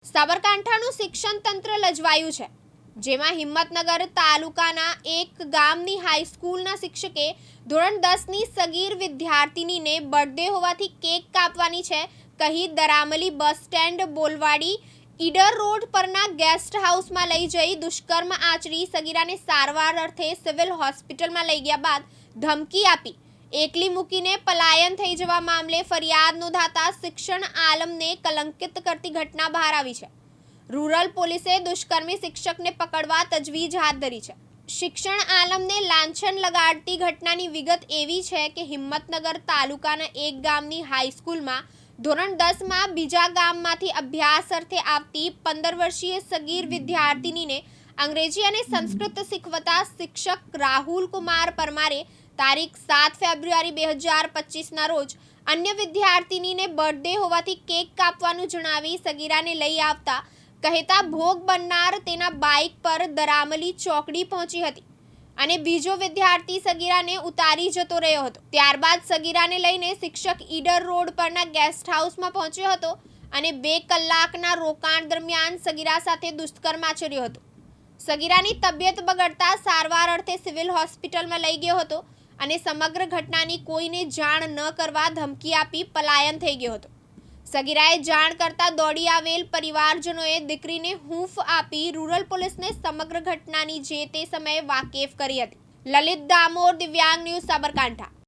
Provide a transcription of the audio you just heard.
સાબરકાંઠાનું શિક્ષણ તંત્ર લજવાયું છે, જેમાં હિંમતનગર તાલુકાના એક ગામની હાઈસ્કૂલના શિક્ષકે ધોરણ 10ની સગીર વિદ્યાર્થિનીને બર્થડે હોવાથી કેક કાપવાની છે કહી દરામલી બસ સ્ટેન્ડ બોલવાડી ઈડર રોડ પરના ગેસ્ટ હાઉસમાં લઈ જઈ દુષ્કર્મ આચરી સગીરાને સારવાર અર્થે સિવિલ હોસ્પિટલમાં લઈ ગયા બાદ ધમકી આપી એકલી મૂકીને પલાયન થઈ જવા મામલે ફરિયાદ નોંધાતા શિક્ષણ આલમને કલંકિત કરતી ઘટના બહાર આવી છે। રૂરલ પોલીસે દુષ્કર્મી શિક્ષકને પકડવા તજવીજ હાથ ધરી છે। શિક્ષણ આલમને લાંછન લગાડતી ઘટનાની વિગત એવી છે કે હિંમતનગર તાલુકાના એક ગામની હાઈસ્કૂલમાં ધોરણ 10માં બીજા ગામમાંથી અભ્યાસ અર્થે આવતી 15 વર્ષીય સગીર વિદ્યાર્થિનીને અંગ્રેજી અને સંસ્કૃત શીખવતા શિક્ષક રાહુલ કુમાર પરમારે તારીખ 7 ફેબ્રુઆરી 2025ના રોજ અન્ય વિદ્યાર્થિનીને બર્થડે હોવાથી કેક કાપવાનું જણાવી સગીરાને લઈ આવતા કહેતા ભોગ બનનાર તેના બાઇક પર દરામલી ચોકડી પહોંચી હતી અને બીજો વિદ્યાર્થી સગીરાને ઉતારી જતો રહ્યો હતો। ત્યારબાદ સગીરાને લઈને શિક્ષક ઈડર રોડ પરના ગેસ્ટ હાઉસમાં પહોંચ્યો હતો અને 2 કલાકના રોકાણ દરમિયાન સગીરા સાથે દુષ્કર્મ આચર્યો હતો। સગીરાની તબિયત બગડતા સારવાર અર્થે સિવિલ હોસ્પિટલમાં લઈ ગયો હતો અને સમગ્ર ઘટનાની કોઈને જાણ ન કરવા ધમકી આપી પલાયન થઈ ગયો હતો। સગીરાએ જાણ કરતા દોડી આવેલ પરિવારજનોએ દીકરીને હૂંફ આપી રૂરલ પોલીસને સમગ્ર ઘટનાની જે તે સમયે વાકેફ કરી હતી। લલિત દામોર, દિવ્યાંગ ન્યૂઝ, સાબરકાંઠા।